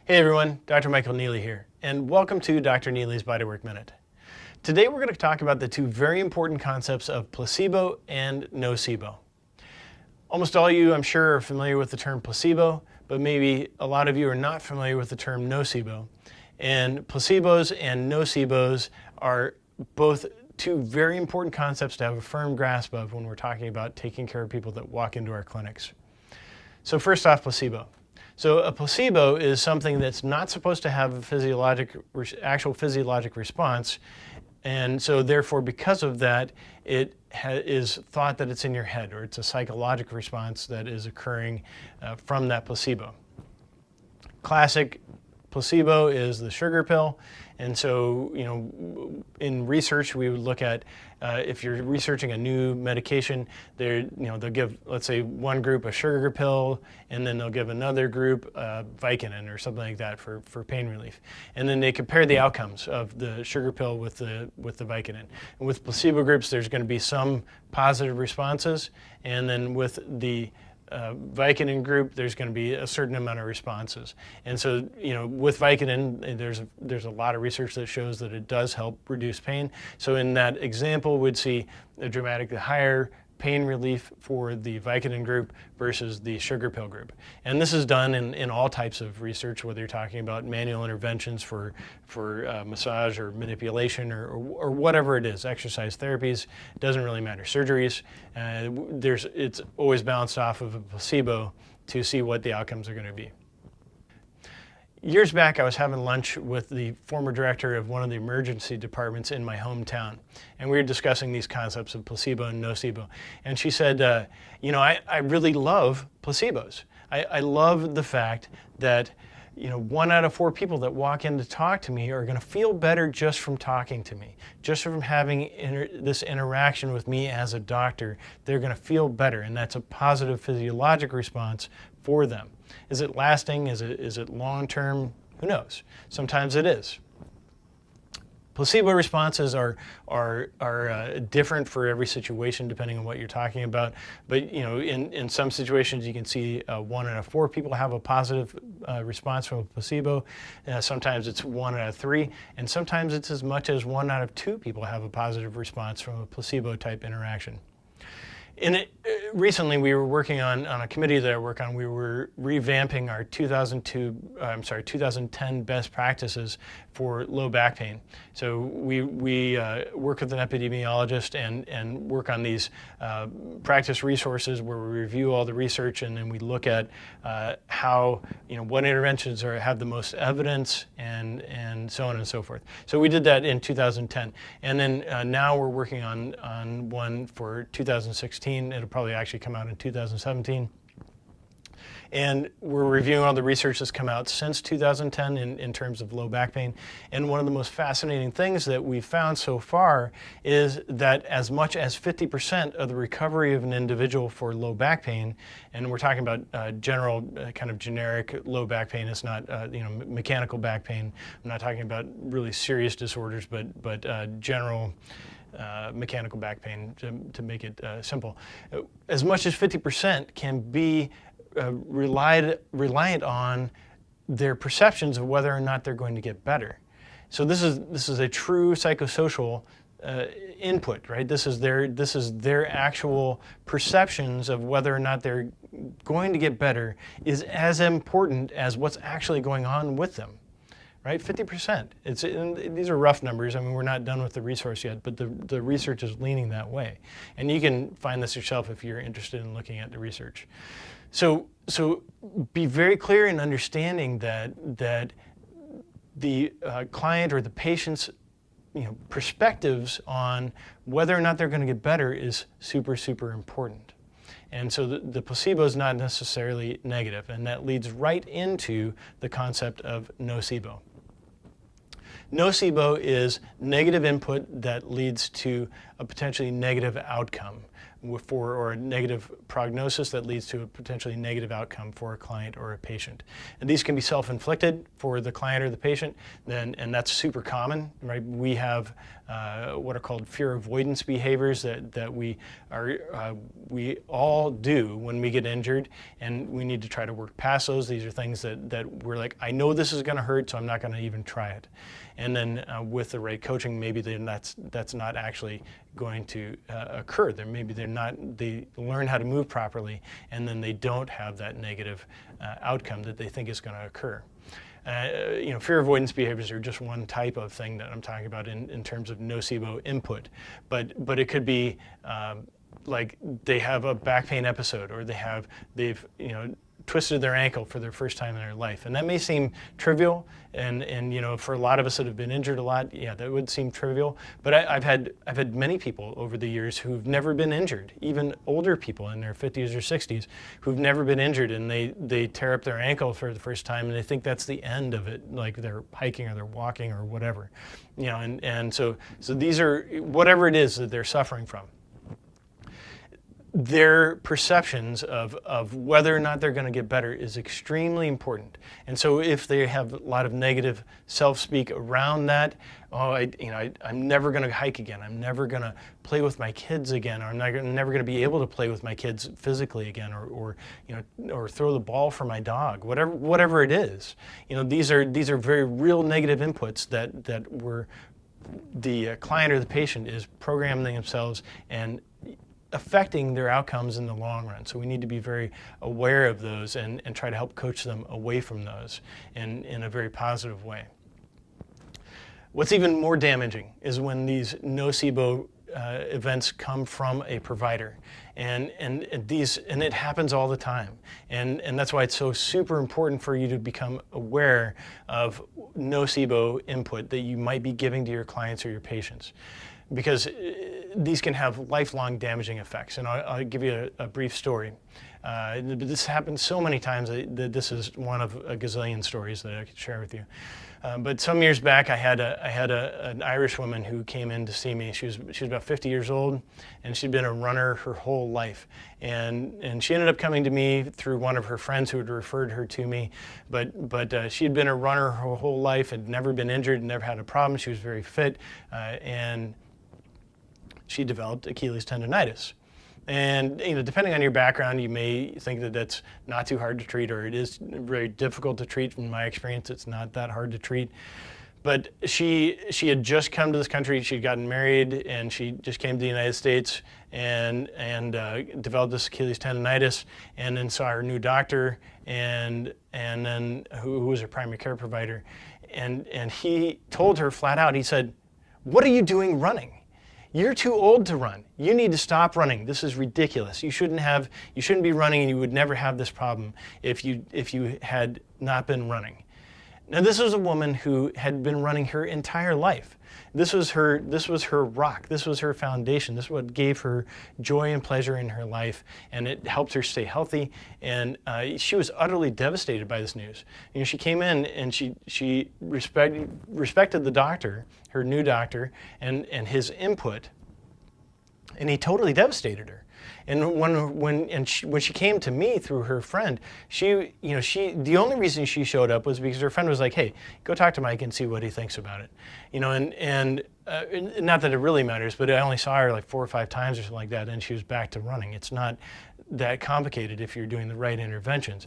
Hey everyone, Dr. Michael Neely here, and welcome to Dr. Neely's Bodywork Minute. Today we're going to talk about the two very important concepts of placebo and nocebo. Almost all of you, I'm sure, are familiar with the term placebo, but maybe a lot of you are not familiar with the term nocebo. And placebos and nocebos are both two very important concepts to have a firm grasp of when we're talking about taking care of people that walk into our clinics. So first off, placebo. So a placebo is something that's not supposed to have a actual physiologic response, and so therefore because of that it is thought that it's in your head, or it's a psychological response that is occurring from that placebo. Classic placebo is the sugar pill, and so in research we would look at if you're researching a new medication, they'll give, let's say, one group a sugar pill, and then they'll give another group Vicodin or something like that for pain relief, and then they compare the outcomes of the sugar pill with the Vicodin. And with placebo groups, there's going to be some positive responses, and then with the Vicodin group, there's going to be a certain amount of responses. And so, with Vicodin, there's a lot of research that shows that it does help reduce pain. So in that example, we'd see a dramatically higher pain relief for the Vicodin group versus the sugar pill group. And this is done in all types of research, whether you're talking about manual interventions for massage or manipulation or whatever it is, exercise therapies, doesn't really matter. Surgeries, it's always bounced off of a placebo to see what the outcomes are going to be. Years back, I was having lunch with the former director of one of the emergency departments in my hometown, and we were discussing these concepts of placebo and nocebo. And she said, I really love placebos. I love the fact that 1 out of 4 people that walk in to talk to me are going to feel better just from talking to me, just from having this interaction with me as a doctor. They're going to feel better, and that's a positive physiologic response for them. Is it lasting? Is it long-term? Who knows? Sometimes it is. Placebo responses are different for every situation depending on what you're talking about. But in some situations you can see 1 out of 4 people have a positive response from a placebo. Sometimes it's 1 out of 3, and sometimes it's as much as 1 out of 2 people have a positive response from a placebo type interaction. Recently, we were working on a committee that I work on. We were revamping our 2010 best practices for low back pain. So we work with an epidemiologist and work on these practice resources where we review all the research, and then we look at how what interventions have the most evidence and so on and so forth. So we did that in 2010, and then now we're working on one for 2016. It'll probably actually come out in 2017. And we're reviewing all the research that's come out since 2010 in terms of low back pain. And one of the most fascinating things that we've found so far is that as much as 50% of the recovery of an individual for low back pain, and we're talking about general kind of generic low back pain, it's not mechanical back pain. I'm not talking about really serious disorders, but general mechanical back pain, to make it simple. As much as 50% can be reliant on their perceptions of whether or not they're going to get better. So this is a true psychosocial input, right? This is their actual perceptions of whether or not they're going to get better is as important as what's actually going on with them. Right, 50%. These are rough numbers. I mean, we're not done with the resource yet, but the research is leaning that way. And you can find this yourself if you're interested in looking at the research. So be very clear in understanding that the client or the patient's perspectives on whether or not they're going to get better is super, super important. And so the placebo is not necessarily negative, and that leads right into the concept of nocebo. Nocebo is negative input that leads to a potentially negative outcome or a negative prognosis that leads to a potentially negative outcome for a client or a patient. And these can be self-inflicted for the client or the patient, and that's super common, right? We have what are called fear avoidance behaviors that we all do when we get injured, and we need to try to work past those. These are things that we're like, I know this is going to hurt, so I'm not going to even try it. And then with the right coaching, maybe then that's not actually going to occur. They learn how to move properly, and then they don't have that negative outcome that they think is going to occur. Fear avoidance behaviors are just one type of thing that I'm talking about in terms of nocebo input, but it could be like they have a back pain episode, or they've twisted their ankle for their first time in their life, and that may seem trivial, and for a lot of us that have been injured a lot, yeah, that would seem trivial. But I've had many people over the years who've never been injured, even older people in their 50s or 60s who've never been injured, and they tear up their ankle for the first time, and they think that's the end of it, like they're hiking or they're walking or whatever, and so these are whatever it is that they're suffering from. Their perceptions of whether or not they're going to get better is extremely important. And so if they have a lot of negative self-speak around that, I'm never going to hike again, I'm never going to play with my kids again, or I'm never going to be able to play with my kids physically again, or throw the ball for my dog, whatever it is. These are very real negative inputs that the client or the patient is programming themselves and affecting their outcomes in the long run. So we need to be very aware of those and try to help coach them away from those in a very positive way. What's even more damaging is when these nocebo events come from a provider, and it happens all the time, and that's why it's so super important for you to become aware of nocebo input that you might be giving to your clients or your patients, because these can have lifelong damaging effects. And I'll give you a brief story. This happens so many times that this is one of a gazillion stories that I could share with you. But some years back, I had an Irish woman who came in to see me. She was about 50 years old, and she'd been a runner her whole life. And she ended up coming to me through one of her friends who had referred her to me. But she had been a runner her whole life, had never been injured, never had a problem. She was very fit, and she developed Achilles tendonitis. And depending on your background, you may think that that's not too hard to treat, or it is very difficult to treat. In my experience, it's not that hard to treat. But she had just come to this country. She'd gotten married, and she just came to the United States and developed this Achilles tendonitis, and then saw her new doctor, and then who was her primary care provider, and he told her flat out. He said, "What are you doing running? You're too old to run. You need to stop running. This is ridiculous. You shouldn't be running, and you would never have this problem if you had not been running." Now, this was a woman who had been running her entire life. This was her rock. This was her foundation. This is what gave her joy and pleasure in her life, and it helped her stay healthy. And she was utterly devastated by this news. She came in and she respected the doctor, her new doctor, and his input, and he totally devastated her. And when she came to me through her friend, the only reason she showed up was because her friend was like, "Hey, go talk to Mike and see what he thinks about it." And not that it really matters, but I only saw her like 4 or 5 times or something like that, and she was back to running. It's not that complicated if you're doing the right interventions,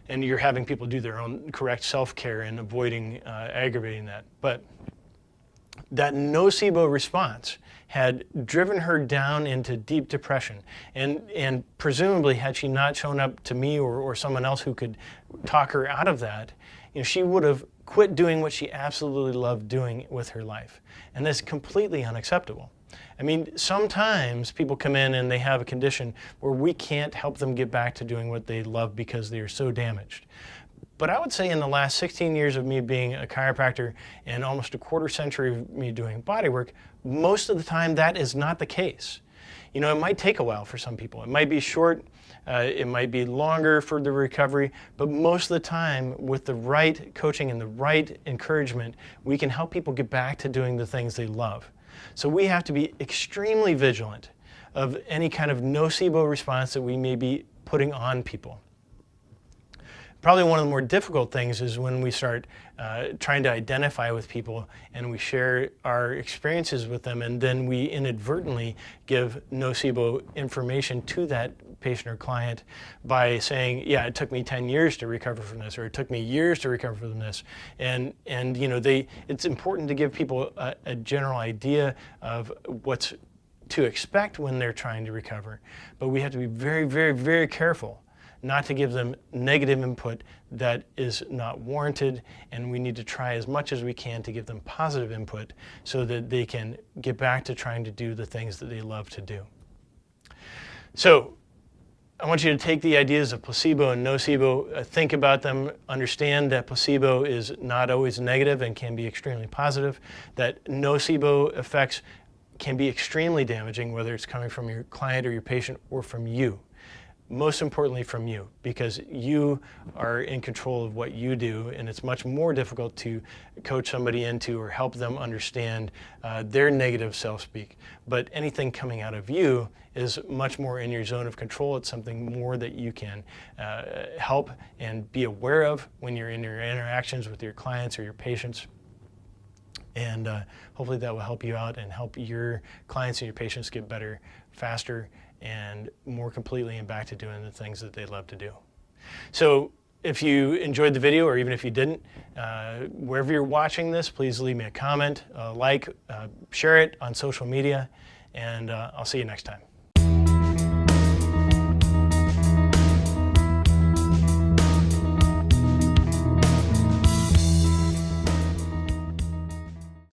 and you're having people do their own correct self-care and avoiding aggravating that. But that nocebo response had driven her down into deep depression, and presumably, had she not shown up to me or someone else who could talk her out of that, she would have quit doing what she absolutely loved doing with her life. And that's completely unacceptable. I mean, sometimes people come in and they have a condition where we can't help them get back to doing what they love because they are so damaged. But I would say in the last 16 years of me being a chiropractor and almost a quarter century of me doing bodywork, most of the time that is not the case. It might take a while for some people. It might be short, it might be longer for the recovery, but most of the time with the right coaching and the right encouragement, we can help people get back to doing the things they love. So we have to be extremely vigilant of any kind of nocebo response that we may be putting on people. Probably one of the more difficult things is when we start trying to identify with people and we share our experiences with them, and then we inadvertently give nocebo information to that patient or client by saying, yeah, it took me 10 years to recover from this, or it took me years to recover from this. And you know, it's important to give people a general idea of what's to expect when they're trying to recover. But we have to be very, very, very careful not to give them negative input that is not warranted, and we need to try as much as we can to give them positive input so that they can get back to trying to do the things that they love to do. So I want you to take the ideas of placebo and nocebo, think about them, understand that placebo is not always negative and can be extremely positive, that nocebo effects can be extremely damaging, whether it's coming from your client or your patient or from you. Most importantly from you, because you are in control of what you do, and it's much more difficult to coach somebody into or help them understand their negative self-speak. But anything coming out of you is much more in your zone of control. It's something more that you can help and be aware of when you're in your interactions with your clients or your patients. And hopefully that will help you out and help your clients and your patients get better faster and more completely and back to doing the things that they love to do. So if you enjoyed the video, or even if you didn't, wherever you're watching this, please leave me a comment, share it on social media, and I'll see you next time.